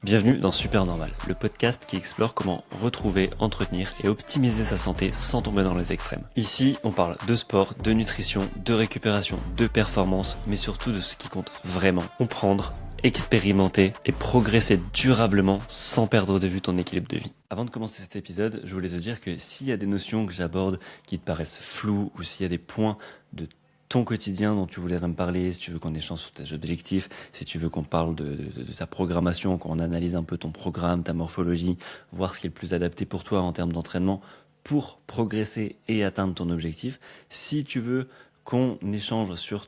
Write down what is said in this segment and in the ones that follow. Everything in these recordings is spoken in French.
Bienvenue dans Super Normal, le podcast qui explore comment retrouver, entretenir et optimiser sa santé sans tomber dans les extrêmes. Ici, on parle de sport, de nutrition, de récupération, de performance, mais surtout de ce qui compte vraiment. Comprendre, expérimenter et progresser durablement sans perdre de vue ton équilibre de vie. Avant de commencer cet épisode, je voulais te dire que s'il y a des notions que j'aborde qui te paraissent floues ou s'il y a des points de ton quotidien dont tu voudrais me parler, si tu veux qu'on échange sur tes objectifs, si tu veux qu'on parle de ta programmation, qu'on analyse un peu ton programme, ta morphologie, voir ce qui est le plus adapté pour toi en termes d'entraînement pour progresser et atteindre ton objectif. Si tu veux qu'on échange sur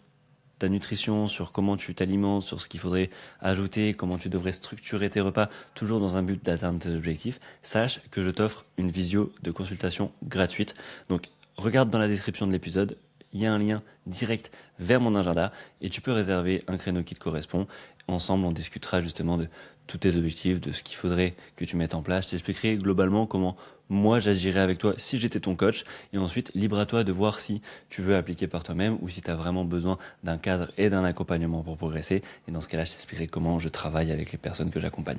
ta nutrition, sur comment tu t'alimentes, sur ce qu'il faudrait ajouter, comment tu devrais structurer tes repas, toujours dans un but d'atteindre tes objectifs, sache que je t'offre une visio de consultation gratuite. Donc, regarde dans la description de l'épisode, il y a un lien direct vers mon agenda et tu peux réserver un créneau qui te correspond. Ensemble, on discutera justement de tous tes objectifs, de ce qu'il faudrait que tu mettes en place. Je t'expliquerai globalement comment moi j'agirais avec toi si j'étais ton coach. Et ensuite, libre à toi de voir si tu veux appliquer par toi-même ou si tu as vraiment besoin d'un cadre et d'un accompagnement pour progresser. Et dans ce cas-là, je t'expliquerai comment je travaille avec les personnes que j'accompagne.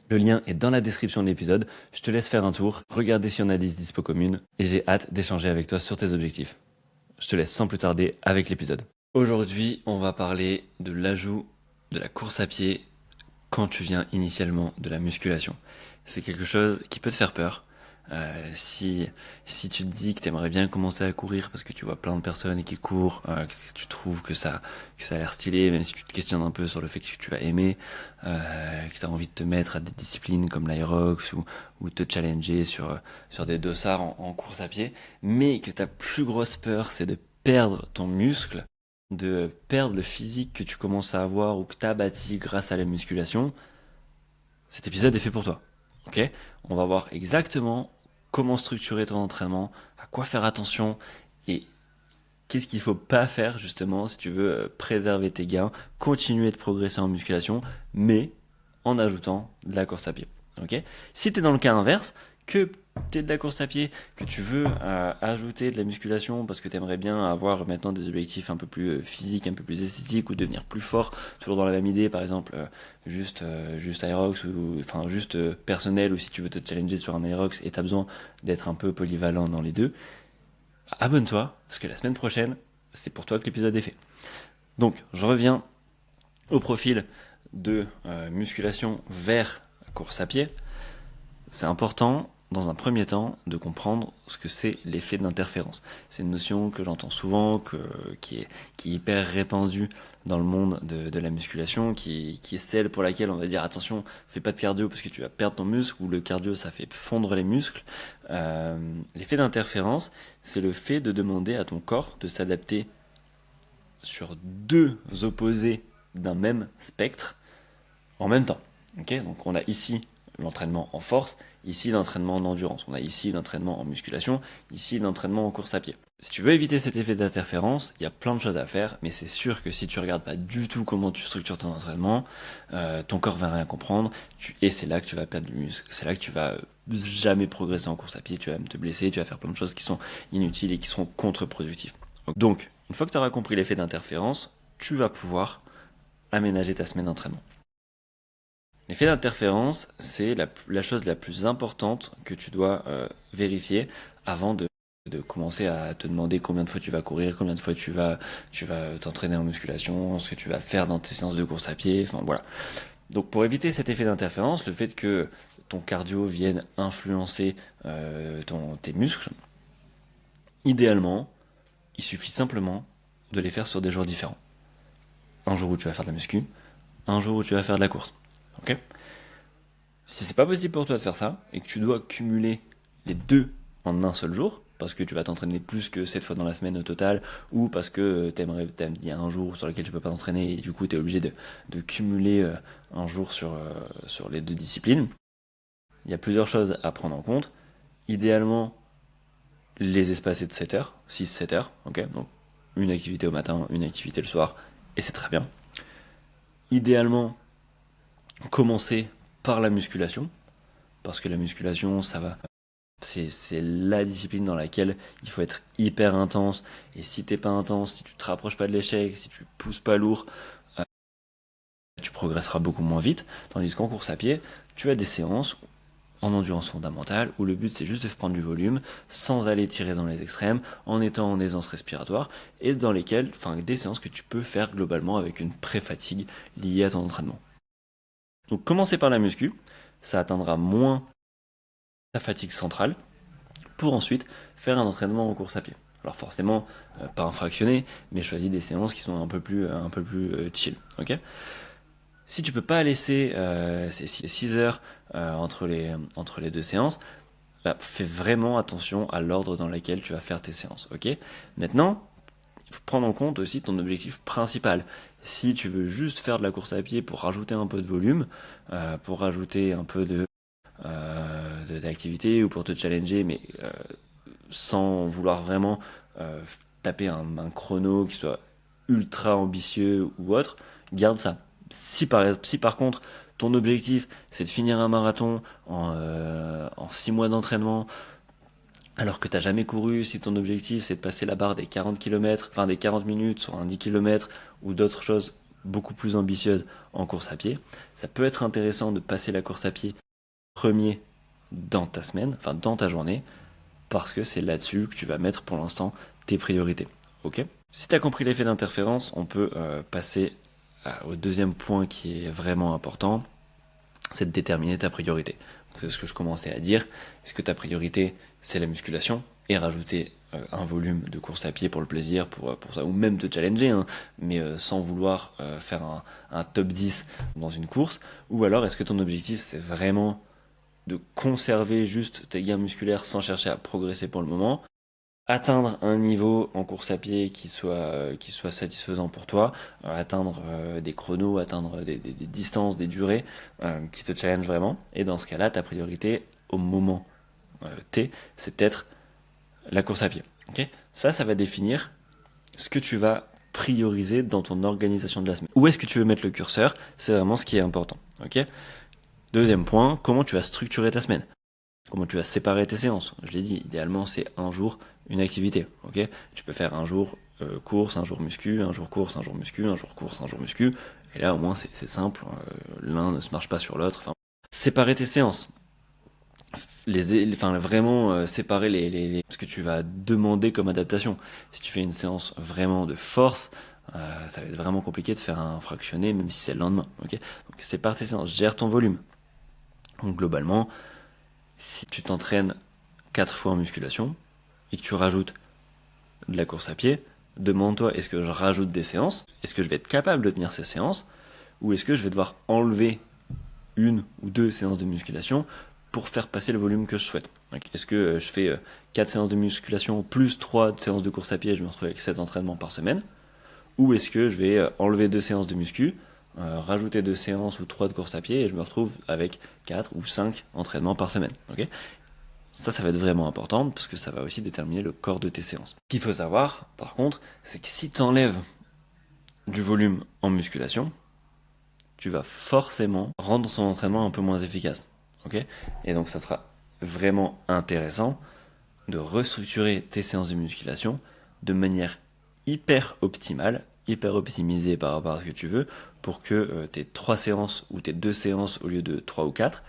Le lien est dans la description de l'épisode. Je te laisse faire un tour, regarder si on a des dispo communes et j'ai hâte d'échanger avec toi sur tes objectifs. Je te laisse sans plus tarder avec l'épisode. Aujourd'hui, on va parler de l'ajout de la course à pied quand tu viens initialement de la musculation. C'est quelque chose qui peut te faire peur. Si tu te dis que tu aimerais bien commencer à courir parce que tu vois plein de personnes qui courent, que tu trouves que ça a l'air stylé, même si tu te questionnes un peu sur le fait que tu vas aimer, que tu as envie de te mettre à des disciplines comme l'Aerox ou te challenger sur des dossards en course à pied, mais que ta plus grosse peur c'est de perdre ton muscle, de perdre le physique que tu commences à avoir ou que tu as bâti grâce à la musculation, cet épisode est fait pour toi. Ok ? On va voir exactement comment structurer ton entraînement, à quoi faire attention et qu'est-ce qu'il faut pas faire justement si tu veux préserver tes gains, continuer de progresser en musculation, mais en ajoutant de la course à pied. Ok ? Si tu es dans le cas inverse, que tu es de la course à pied, que tu veux ajouter de la musculation parce que tu aimerais bien avoir maintenant des objectifs un peu plus physiques, un peu plus esthétiques ou devenir plus fort, toujours dans la même idée, par exemple juste Aerox ou enfin juste personnel, ou si tu veux te challenger sur un Aerox et tu as besoin d'être un peu polyvalent dans les deux, abonne-toi parce que la semaine prochaine, c'est pour toi que l'épisode est fait. Donc, je reviens au profil de musculation vers course à pied. C'est important, dans un premier temps, de comprendre ce que c'est l'effet d'interférence. C'est une notion que j'entends souvent, qui est hyper répandue dans le monde de la musculation, qui est celle pour laquelle on va dire attention, fais pas de cardio parce que tu vas perdre ton muscle, ou le cardio ça fait fondre les muscles. L'effet d'interférence, c'est le fait de demander à ton corps de s'adapter sur deux opposés d'un même spectre en même temps. Okay, donc on a ici l'entraînement en force, ici l'entraînement en endurance. On a ici l'entraînement en musculation, ici l'entraînement en course à pied. Si tu veux éviter cet effet d'interférence, il y a plein de choses à faire, mais c'est sûr que si tu regardes pas du tout comment tu structures ton entraînement, ton corps va rien comprendre, et c'est là que tu vas perdre du muscle, c'est là que tu vas jamais progresser en course à pied, tu vas même te blesser, tu vas faire plein de choses qui sont inutiles et qui seront contre-productives. Donc, une fois que tu auras compris l'effet d'interférence, tu vas pouvoir aménager ta semaine d'entraînement. L'effet d'interférence, c'est la chose la plus importante que tu dois vérifier avant de commencer à te demander combien de fois tu vas courir, combien de fois tu vas t'entraîner en musculation, ce que tu vas faire dans tes séances de course à pied, enfin voilà. Donc pour éviter cet effet d'interférence, le fait que ton cardio vienne influencer tes muscles, idéalement, il suffit simplement de les faire sur des jours différents. Un jour où tu vas faire de la muscu, un jour où tu vas faire de la course. Ok ? Si c'est pas possible pour toi de faire ça, et que tu dois cumuler les deux en un seul jour, parce que tu vas t'entraîner plus que 7 fois dans la semaine au total, ou parce que il y a un jour sur lequel tu peux pas t'entraîner, et du coup tu es obligé de cumuler un jour sur les deux disciplines, il y a plusieurs choses à prendre en compte. Idéalement, les espacer de 7 heures, 6-7 heures, ok ? Donc une activité au matin, une activité le soir, et c'est très bien. Idéalement, commencer par la musculation, parce que la musculation, c'est la discipline dans laquelle il faut être hyper intense, et si t'es pas intense, si tu te rapproches pas de l'échec, si tu pousses pas lourd, tu progresseras beaucoup moins vite, tandis qu'en course à pied, tu as des séances en endurance fondamentale où le but c'est juste de prendre du volume sans aller tirer dans les extrêmes, en étant en aisance respiratoire, et dans lesquelles, des séances que tu peux faire globalement avec une pré-fatigue liée à ton entraînement. Donc commencer par la muscu, ça atteindra moins ta fatigue centrale, pour ensuite faire un entraînement en course à pied. Alors forcément, pas un fractionné, mais choisis des séances qui sont un peu plus chill. Ok. Si tu peux pas laisser ces 6 heures entre les deux séances, fais vraiment attention à l'ordre dans lequel tu vas faire tes séances. Ok. Maintenant, il faut prendre en compte aussi ton objectif principal. Si tu veux juste faire de la course à pied pour rajouter un peu de volume, pour rajouter un peu d'activité ou pour te challenger, mais sans vouloir vraiment taper un chrono qui soit ultra ambitieux ou autre, garde ça. Si par contre ton objectif c'est de finir un marathon en 6 mois d'entraînement, alors que tu n'as jamais couru, si ton objectif c'est de passer la barre des 40 km, des 40 minutes sur un 10 km ou d'autres choses beaucoup plus ambitieuses en course à pied, ça peut être intéressant de passer la course à pied premier dans ta semaine, dans ta journée, parce que c'est là-dessus que tu vas mettre pour l'instant tes priorités. Ok ? Si tu as compris l'effet d'interférence, on peut passer au deuxième point qui est vraiment important, c'est de déterminer ta priorité. C'est ce que je commençais à dire. Est-ce que ta priorité, c'est la musculation et rajouter un volume de course à pied pour le plaisir, pour ça, ou même te challenger, mais sans vouloir faire un top 10 dans une course, ou alors est-ce que ton objectif, c'est vraiment de conserver juste tes gains musculaires sans chercher à progresser pour le moment, atteindre un niveau en course à pied qui soit satisfaisant pour toi, atteindre des chronos, atteindre des distances, des durées qui te challenge vraiment. Et dans ce cas-là, ta priorité au moment T, c'est peut-être la course à pied. Okay, ça va définir ce que tu vas prioriser dans ton organisation de la semaine. Où est-ce que tu veux mettre le curseur? C'est vraiment ce qui est important. Okay. Deuxième point, comment tu vas structurer ta semaine? Comment tu vas séparer tes séances? Je l'ai dit, idéalement c'est un jour, une activité. Ok, tu peux faire un jour course, un jour muscu, un jour course, un jour muscu, un jour course, un jour muscu. Et là au moins c'est simple, l'un ne se marche pas sur l'autre. Séparer tes séances. Vraiment séparer ce que tu vas demander comme adaptation. Si tu fais une séance vraiment de force, ça va être vraiment compliqué de faire un fractionné même si c'est le lendemain. Okay, donc sépare tes séances, gère ton volume. Donc globalement, si tu t'entraînes 4 fois en musculation et que tu rajoutes de la course à pied, demande-toi, est-ce que je rajoute des séances? Est-ce que je vais être capable de tenir ces séances? Ou est-ce que je vais devoir enlever 1 ou 2 séances de musculation pour faire passer le volume que je souhaite? Est-ce que je fais 4 séances de musculation plus 3 séances de course à pied et je me retrouve avec 7 entraînements par semaine? Ou est-ce que je vais enlever 2 séances de muscu, rajouter 2 séances ou 3 de course à pied et je me retrouve avec 4 ou 5 entraînements par semaine? Okay, ça va être vraiment important parce que ça va aussi déterminer le corps de tes séances. Ce qu'il faut savoir, par contre, c'est que si tu enlèves du volume en musculation, tu vas forcément rendre son entraînement un peu moins efficace. Okay, et donc ça sera vraiment intéressant de restructurer tes séances de musculation de manière hyper optimale, hyper optimisée par rapport à ce que tu veux, pour que tes 3 séances ou tes 2 séances au lieu de 3 ou 4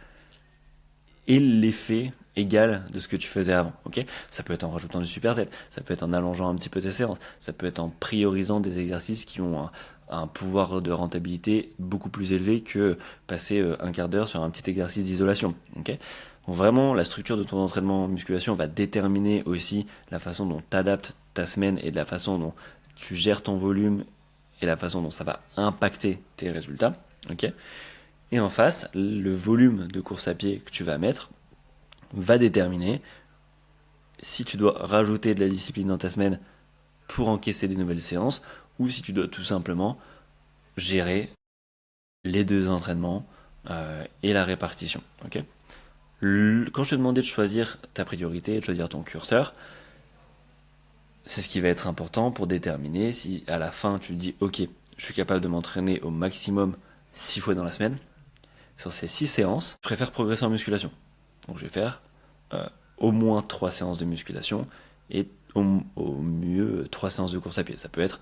aient l'effet égal de ce que tu faisais avant. Okay, ça peut être en rajoutant du superset, ça peut être en allongeant un petit peu tes séances, ça peut être en priorisant des exercices qui ont un pouvoir de rentabilité beaucoup plus élevé que passer un quart d'heure sur un petit exercice d'isolation. Okay, donc vraiment, la structure de ton entraînement en musculation va déterminer aussi la façon dont tu adaptes ta semaine et de la façon dont tu gères ton volume et la façon dont ça va impacter tes résultats. Okay, et en face, le volume de course à pied que tu vas mettre va déterminer si tu dois rajouter de la discipline dans ta semaine pour encaisser des nouvelles séances ou si tu dois tout simplement gérer les 2 entraînements et la répartition. Okay, quand je te demandais de choisir ta priorité, de choisir ton curseur, c'est ce qui va être important pour déterminer si à la fin tu te dis ok, je suis capable de m'entraîner au maximum 6 fois dans la semaine. Sur ces 6 séances, je préfère progresser en musculation. Donc je vais faire au moins 3 séances de musculation et au mieux 3 séances de course à pied. Ça peut être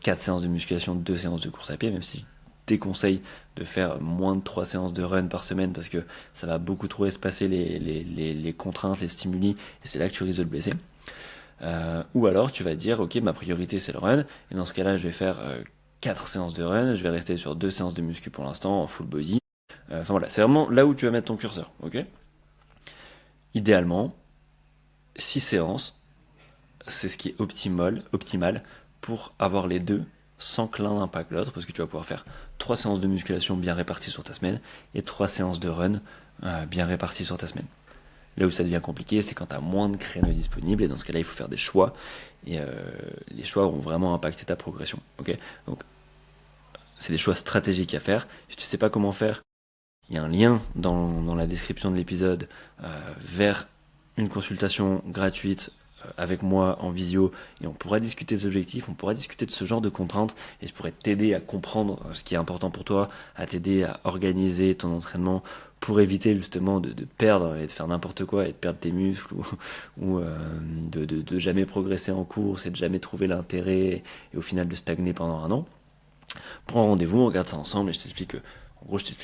4 séances de musculation, 2 séances de course à pied, même si déconseille de faire moins de 3 séances de run par semaine parce que ça va beaucoup trop espacer les contraintes, les stimuli, et c'est là que tu risques de te blesser. Ou alors tu vas dire ok, ma priorité c'est le run, et dans ce cas là je vais faire 4 séances de run, je vais rester sur 2 séances de muscu pour l'instant en full body. Enfin voilà, c'est vraiment là où tu vas mettre ton curseur, ok. Idéalement 6 séances, c'est ce qui est optimal pour avoir les deux sans que l'un n'impacte l'autre, parce que tu vas pouvoir faire 3 séances de musculation bien réparties sur ta semaine et 3 séances de run bien réparties sur ta semaine. Là où ça devient compliqué, c'est quand tu as moins de créneaux disponibles, et dans ce cas-là, il faut faire des choix, et les choix vont vraiment impacter ta progression. Okay, donc, c'est des choix stratégiques à faire. Si tu ne sais pas comment faire, il y a un lien dans la description de l'épisode vers une consultation gratuite avec moi en visio, et on pourra discuter des objectifs, on pourra discuter de ce genre de contraintes, et je pourrais t'aider à comprendre ce qui est important pour toi, à t'aider à organiser ton entraînement pour éviter justement de perdre et de faire n'importe quoi et de perdre tes muscles, ou de jamais progresser en course et de jamais trouver l'intérêt, et au final de stagner pendant un an. Prends rendez-vous, on regarde ça ensemble, et je t'explique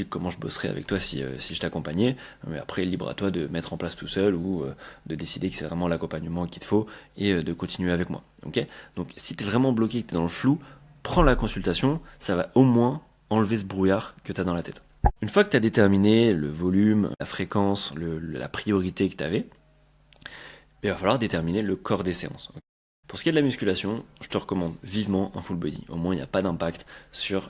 comment je bosserai avec toi si je t'accompagnais. Mais après, libre à toi de mettre en place tout seul, ou de décider que c'est vraiment l'accompagnement qu'il te faut, et de continuer avec moi. Okay, donc si tu es vraiment bloqué, que tu es dans le flou, prends la consultation, ça va au moins enlever ce brouillard que tu as dans la tête. Une fois que tu as déterminé le volume, la fréquence, la priorité que tu avais, il va falloir déterminer le corps des séances. Pour ce qui est de la musculation, je te recommande vivement un full body. Au moins, il n'y a pas d'impact sur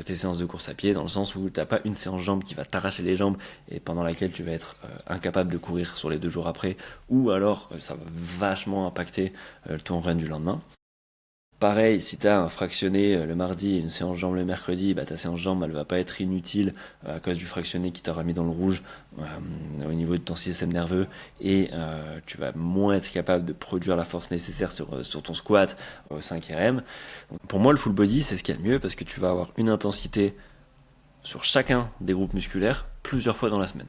tes séances de course à pied, dans le sens où tu n'as pas une séance jambes qui va t'arracher les jambes et pendant laquelle tu vas être incapable de courir sur les 2 jours après, ou alors ça va vachement impacter ton run du lendemain. Pareil, si tu as un fractionné le mardi et une séance jambes le mercredi, ta séance jambes elle va pas être inutile à cause du fractionné qui t'aura mis dans le rouge au niveau de ton système nerveux, et tu vas moins être capable de produire la force nécessaire sur ton squat au 5 RM. Donc, pour moi, le full body, c'est ce qu'il y a de mieux, parce que tu vas avoir une intensité sur chacun des groupes musculaires plusieurs fois dans la semaine.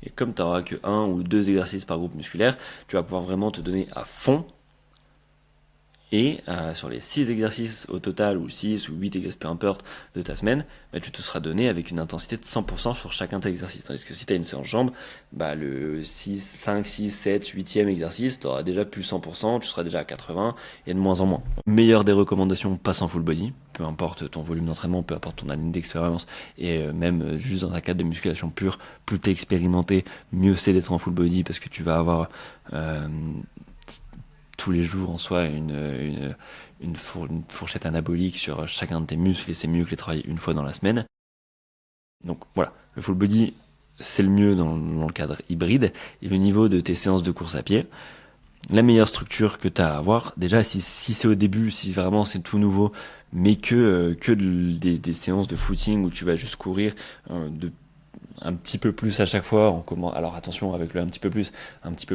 Et comme tu n'auras que 1 ou 2 exercices par groupe musculaire, tu vas pouvoir vraiment te donner à fond. Et sur les 6 exercices au total, ou 6 ou 8 exercices peu importe de ta semaine, tu te seras donné avec une intensité de 100% sur chacun de tes exercices. Tandis que si tu as une séance jambes, le 5, 6, 7, 8e exercice, tu auras déjà plus 100%, tu seras déjà à 80, et de moins en moins. Meilleure des recommandations, passe en full body, peu importe ton volume d'entraînement, peu importe ton année d'expérience, et même juste dans un cadre de musculation pure, plus t'es expérimenté, mieux c'est d'être en full body, parce que tu vas avoir tous les jours en soi une fourchette anabolique sur chacun de tes muscles, et c'est mieux que les travailler une fois dans la semaine. Donc voilà, le full body c'est le mieux dans le cadre hybride. Et au niveau de tes séances de course à pied, la meilleure structure que tu as à avoir, déjà si c'est au début, si vraiment c'est tout nouveau, mais que des séances de footing où tu vas juste courir un petit peu plus à chaque fois, alors attention avec le un petit peu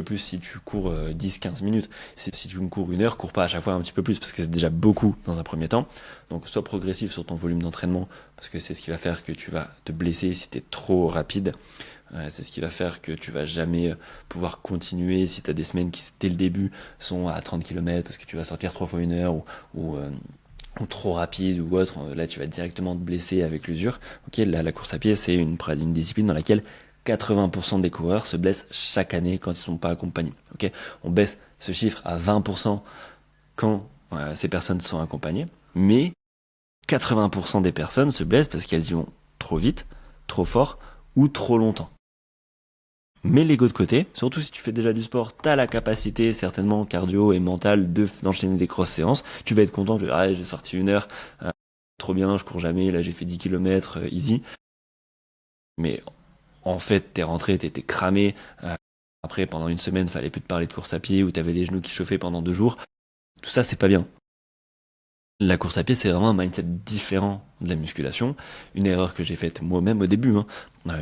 plus si tu cours 10-15 minutes, si tu me cours 1 heure, cours pas à chaque fois un petit peu plus, parce que c'est déjà beaucoup dans un premier temps. Donc sois progressif sur ton volume d'entraînement, parce que c'est ce qui va faire que tu vas te blesser si tu es trop rapide. C'est ce qui va faire que tu vas jamais pouvoir continuer si tu as des semaines qui dès le début sont à 30 km, parce que tu vas sortir 3 fois 1 heure, ou trop rapide ou autre. Là tu vas directement te blesser avec l'usure. Ok, là la course à pied c'est une discipline dans laquelle 80% des coureurs se blessent chaque année quand ils ne sont pas accompagnés. Ok, on baisse ce chiffre à 20% quand ces personnes sont accompagnées, mais 80% des personnes se blessent parce qu'elles y vont trop vite, trop fort ou trop longtemps. Mets l'ego de côté, surtout si tu fais déjà du sport, tu as la capacité certainement cardio et mentale d'enchaîner des grosses séances. Tu vas être content, tu vas dire, j'ai sorti 1 heure, trop bien, je cours jamais, là j'ai fait 10 km, easy. Mais en fait, t'es rentré, t'étais cramé. Après, pendant 1 semaine, fallait plus te parler de course à pied, ou t'avais les genoux qui chauffaient pendant 2 jours. Tout ça, c'est pas bien. La course à pied, c'est vraiment un mindset différent de la musculation. Une erreur que j'ai faite moi-même au début,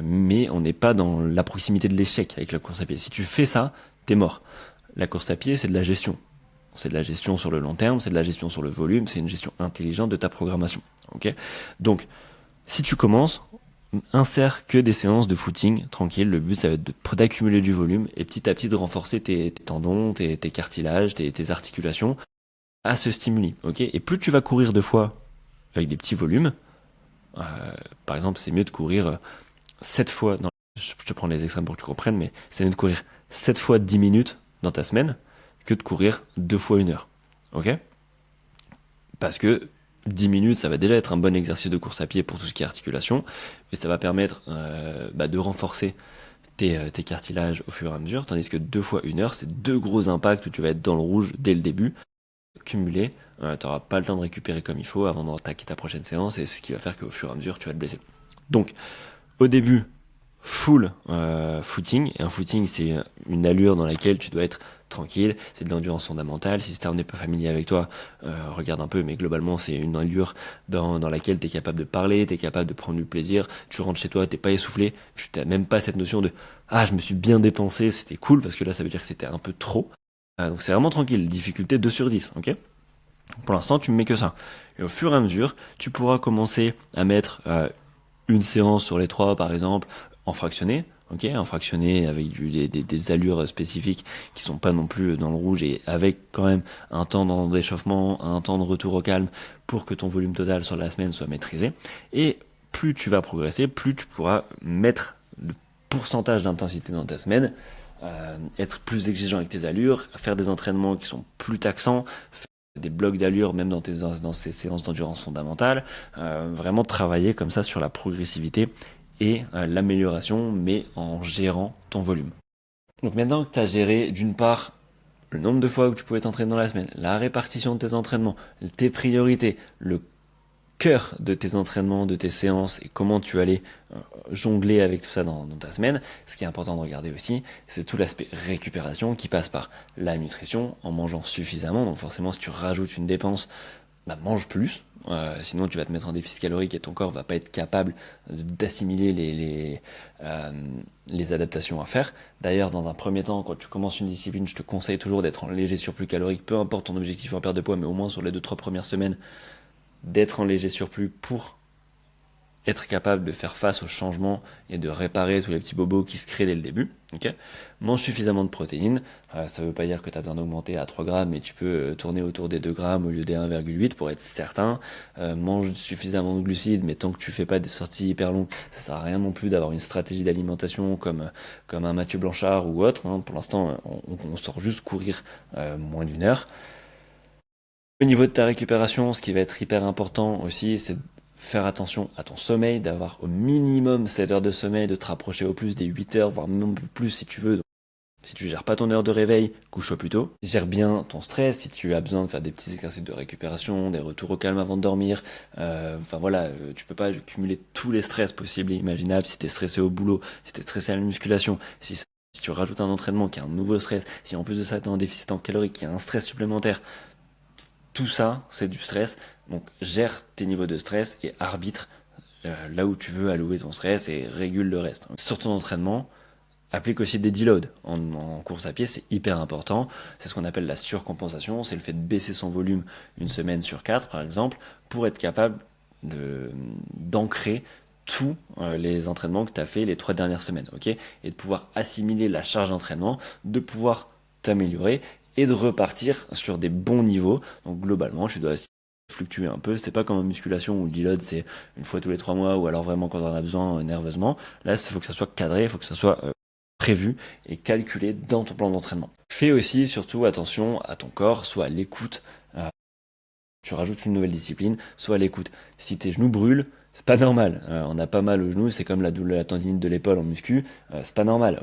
mais on n'est pas dans la proximité de l'échec avec la course à pied. Si tu fais ça, t'es mort. La course à pied, c'est de la gestion. C'est de la gestion sur le long terme, c'est de la gestion sur le volume, c'est une gestion intelligente de ta programmation. Okay, donc, si tu commences, insère que des séances de footing, tranquille. Le but, ça va être d'accumuler du volume et petit à petit de renforcer tes tendons, tes cartilages, tes articulations à ce stimuli. Okay, et plus tu vas courir 2 fois avec des petits volumes, Par exemple, c'est mieux de courir 7 fois, non, je te prends les extrêmes pour que tu comprennes, mais c'est mieux de courir 7 fois 10 minutes dans ta semaine que de courir 2 fois 1 heure. Ok? Parce que 10 minutes, ça va déjà être un bon exercice de course à pied pour tout ce qui est articulation, et ça va permettre de renforcer tes cartilages au fur et à mesure, tandis que 2 fois 1 heure, c'est 2 gros impacts où tu vas être dans le rouge dès le début, cumulé, tu n'auras pas le temps de récupérer comme il faut avant d'attaquer ta prochaine séance, et c'est ce qui va faire qu'au fur et à mesure, tu vas te blesser. Donc, au début, full footing, et un footing, c'est une allure dans laquelle tu dois être tranquille, c'est de l'endurance fondamentale. Si ce terme n'est pas familier avec toi, regarde un peu, mais globalement c'est une allure dans laquelle tu es capable de parler, tu es capable de prendre du plaisir, tu rentres chez toi, t'es pas essoufflé, tu n'as même pas cette notion de ah je me suis bien dépensé, c'était cool, parce que là ça veut dire que c'était un peu trop. Donc c'est vraiment tranquille, difficulté 2 sur 10, ok. Pour l'instant tu me mets que ça. Et au fur et à mesure, tu pourras commencer à mettre une séance sur les 3 par exemple, en fractionné, ok, en fractionné avec des allures spécifiques qui sont pas non plus dans le rouge et avec quand même un temps d'échauffement, un temps de retour au calme pour que ton volume total sur la semaine soit maîtrisé. Et plus tu vas progresser, plus tu pourras mettre le pourcentage d'intensité dans ta semaine, être plus exigeant avec tes allures, faire des entraînements qui sont plus taxants, des blocs d'allure même dans ces séances d'endurance fondamentale, vraiment travailler comme ça sur la progressivité et l'amélioration, mais en gérant ton volume. Donc maintenant que tu as géré d'une part le nombre de fois que tu pouvais t'entraîner dans la semaine, la répartition de tes entraînements, tes priorités, le cœur de tes entraînements, de tes séances et comment tu allais jongler avec tout ça dans ta semaine, ce qui est important de regarder aussi, c'est tout l'aspect récupération qui passe par la nutrition en mangeant suffisamment. Donc forcément, si tu rajoutes une dépense, mange plus. Sinon, tu vas te mettre en déficit calorique et ton corps va pas être capable d'assimiler les adaptations à faire. D'ailleurs, dans un premier temps, quand tu commences une discipline, je te conseille toujours d'être en léger surplus calorique, peu importe ton objectif en perte de poids, mais au moins sur les 2-3 premières semaines, d'être en léger surplus pour être capable de faire face aux changements et de réparer tous les petits bobos qui se créent dès le début. Okay, mange suffisamment de protéines. Ça ne veut pas dire que tu as besoin d'augmenter à 3 grammes, mais tu peux tourner autour des 2 grammes au lieu des 1,8 pour être certain. Mange suffisamment de glucides, mais tant que tu fais pas des sorties hyper longues, ça sert à rien non plus d'avoir une stratégie d'alimentation comme un Mathieu Blanchard ou autre. Pour l'instant, on sort juste courir moins d'1 heure. Au niveau de ta récupération, ce qui va être hyper important aussi, c'est faire attention à ton sommeil, d'avoir au minimum 7 heures de sommeil, de te rapprocher au plus des 8 heures, voire même plus si tu veux. Donc, si tu gères pas ton heure de réveil, couche-toi plus tôt. Gère bien ton stress, si tu as besoin de faire des petits exercices de récupération, des retours au calme avant de dormir. Tu peux pas cumuler tous les stress possibles et imaginables. Si tu es stressé au boulot, si tu es stressé à la musculation, si tu rajoutes un entraînement qui a un nouveau stress, si en plus de ça tu es en déficit en calorique, qui a un stress supplémentaire, tout ça, c'est du stress. Donc, gère tes niveaux de stress et arbitre là où tu veux allouer ton stress et régule le reste. Sur ton entraînement, applique aussi des deloads. En course à pied, c'est hyper important. C'est ce qu'on appelle la surcompensation. C'est le fait de baisser son volume une semaine sur 4, par exemple, pour être capable d'ancrer tous les entraînements que tu as fait les 3 dernières semaines, ok, et de pouvoir assimiler la charge d'entraînement, de pouvoir t'améliorer et de repartir sur des bons niveaux. Donc globalement, tu dois fluctuer un peu. C'est pas comme en musculation où le deload c'est une fois tous les 3 mois ou alors vraiment quand on en a besoin nerveusement. Là, il faut que ça soit cadré, il faut que ça soit prévu et calculé dans ton plan d'entraînement. Fais aussi surtout attention à ton corps, soit à l'écoute. Tu rajoutes une nouvelle discipline, soit à l'écoute. Si tes genoux brûlent, c'est pas normal. On a pas mal aux genoux, c'est comme la tendinite de l'épaule en muscu, c'est pas normal.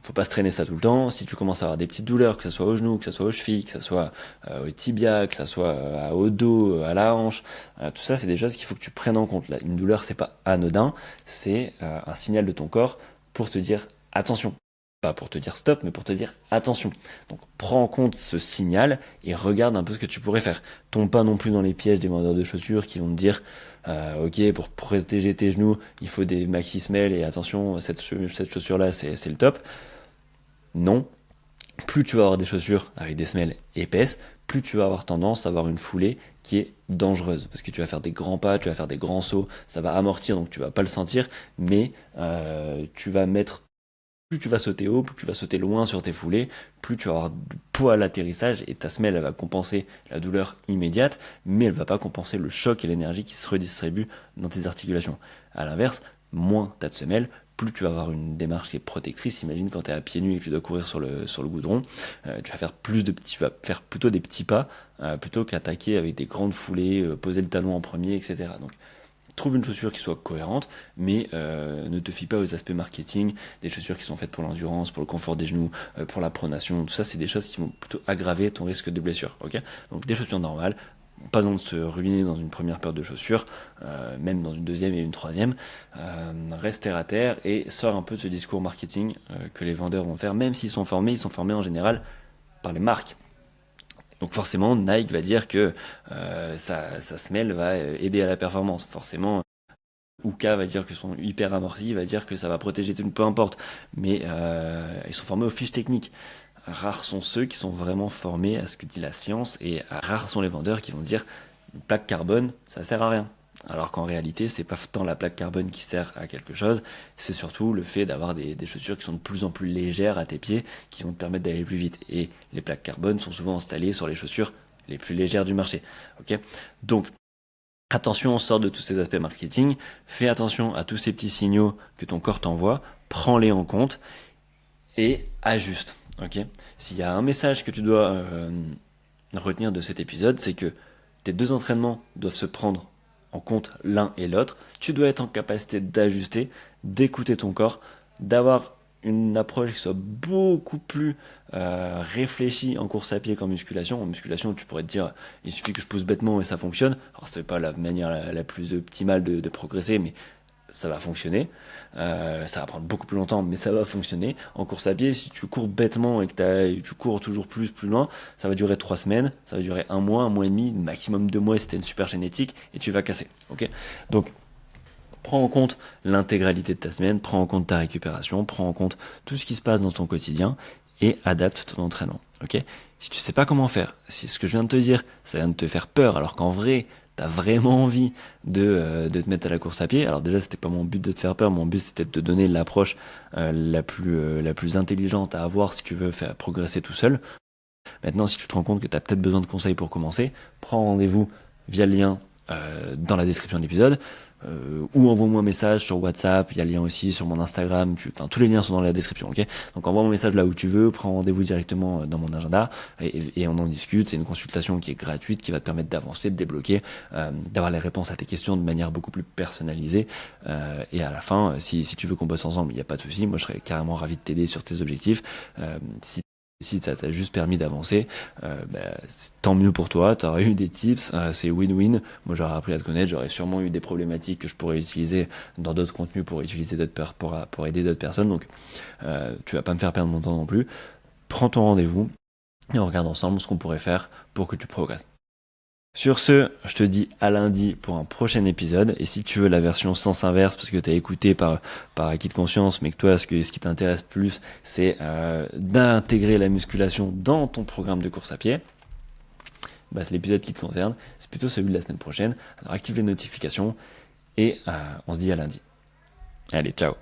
Faut pas se traîner ça tout le temps. Si tu commences à avoir des petites douleurs, que ce soit aux genoux, que ce soit aux chevilles, que ce soit au tibia, que ce soit au dos, à la hanche, tout ça c'est des choses qu'il faut que tu prennes en compte. Là, une douleur c'est pas anodin, c'est un signal de ton corps pour te dire attention. Pas pour te dire stop, mais pour te dire attention. Donc prends en compte ce signal et regarde un peu ce que tu pourrais faire. Tombe pas non plus dans les pièges des vendeurs de chaussures qui vont te dire ok, pour protéger tes genoux, il faut des maxi semelles et attention, cette chaussure là c'est le top. Non, plus tu vas avoir des chaussures avec des semelles épaisses, plus tu vas avoir tendance à avoir une foulée qui est dangereuse. Parce que tu vas faire des grands pas, tu vas faire des grands sauts, ça va amortir, donc tu vas pas le sentir, mais tu vas mettre plus tu vas sauter haut, plus tu vas sauter loin sur tes foulées, plus tu vas avoir du poids à l'atterrissage et ta semelle elle va compenser la douleur immédiate, mais elle va pas compenser le choc et l'énergie qui se redistribuent dans tes articulations. À l'inverse, moins tu as de semelle, plus tu vas avoir une démarche qui est protectrice. Imagine quand tu es à pieds nus et que tu dois courir sur le goudron, tu vas faire tu vas faire plutôt des petits pas plutôt qu'attaquer avec des grandes foulées, poser le talon en premier, etc. Donc trouve une chaussure qui soit cohérente, mais ne te fie pas aux aspects marketing, des chaussures qui sont faites pour l'endurance, pour le confort des genoux, pour la pronation. Tout ça, c'est des choses qui vont plutôt aggraver ton risque de blessure. Ok, donc des chaussures normales. Pas besoin de se ruiner dans une première paire de chaussures, même dans une deuxième et une troisième. Reste terre à terre et sors un peu de ce discours marketing que les vendeurs vont faire, même s'ils sont formés en général par les marques. Donc forcément, Nike va dire que sa semelle va aider à la performance. Forcément, Uka va dire que sont hyper amortis, va dire que ça va protéger tout, peu importe. Mais ils sont formés aux fiches techniques. Rares sont ceux qui sont vraiment formés à ce que dit la science et rares sont les vendeurs qui vont dire une plaque carbone, ça sert à rien. Alors qu'en réalité, c'est pas tant la plaque carbone qui sert à quelque chose, c'est surtout le fait d'avoir des chaussures qui sont de plus en plus légères à tes pieds, qui vont te permettre d'aller plus vite. Et les plaques carbone sont souvent installées sur les chaussures les plus légères du marché. Ok, donc attention, on sort de tous ces aspects marketing, fais attention à tous ces petits signaux que ton corps t'envoie, prends-les en compte et ajuste. Ok, s'il y a un message que tu dois retenir de cet épisode, c'est que tes deux entraînements doivent se prendre en compte l'un et l'autre. Tu dois être en capacité d'ajuster, d'écouter ton corps, d'avoir une approche qui soit beaucoup plus réfléchie en course à pied qu'en musculation. En musculation, tu pourrais te dire, il suffit que je pousse bêtement et ça fonctionne. Alors, c'est pas la manière la plus optimale de progresser, mais ça va fonctionner. Ça va prendre beaucoup plus longtemps, mais ça va fonctionner. En course à pied, si tu cours bêtement et que tu cours toujours plus loin, ça va durer 3 semaines, ça va durer un mois et demi, maximum 2 mois si t'as une super génétique, et tu vas casser. Ok, donc, prends en compte l'intégralité de ta semaine, prends en compte ta récupération, prends en compte tout ce qui se passe dans ton quotidien et adapte ton entraînement. Ok, si tu sais pas comment faire, si ce que je viens de te dire, ça vient de te faire peur, alors qu'en vrai, t'as vraiment envie de te mettre à la course à pied. Alors déjà, c'était pas mon but de te faire peur, mon but c'était de te donner l'approche la plus intelligente à avoir si tu veux faire progresser tout seul. Maintenant, si tu te rends compte que tu as peut-être besoin de conseils pour commencer, prends rendez-vous via le lien dans la description de l'épisode. Ou envoie-moi un message sur WhatsApp, il y a le lien aussi sur mon Instagram, tous les liens sont dans la description, ok. Donc envoie mon message là où tu veux, prends rendez-vous directement dans mon agenda et on en discute. C'est une consultation qui est gratuite, qui va te permettre d'avancer, de débloquer, d'avoir les réponses à tes questions de manière beaucoup plus personnalisée. Et à la fin, si tu veux qu'on bosse ensemble, il n'y a pas de souci, moi je serais carrément ravi de t'aider sur tes objectifs. Si ça t'a juste permis d'avancer, tant mieux pour toi, tu aurais eu des tips, c'est win-win. Moi j'aurais appris à te connaître, j'aurais sûrement eu des problématiques que je pourrais utiliser dans d'autres contenus pour aider d'autres personnes, donc tu vas pas me faire perdre mon temps non plus. Prends ton rendez-vous et on regarde ensemble ce qu'on pourrait faire pour que tu progresses. Sur ce, je te dis à lundi pour un prochain épisode. Et si tu veux la version sens inverse, parce que tu as écouté par acquis de conscience, mais que toi, ce qui t'intéresse plus, c'est d'intégrer la musculation dans ton programme de course à pied, c'est l'épisode qui te concerne. C'est plutôt celui de la semaine prochaine. Alors active les notifications et on se dit à lundi. Allez, ciao.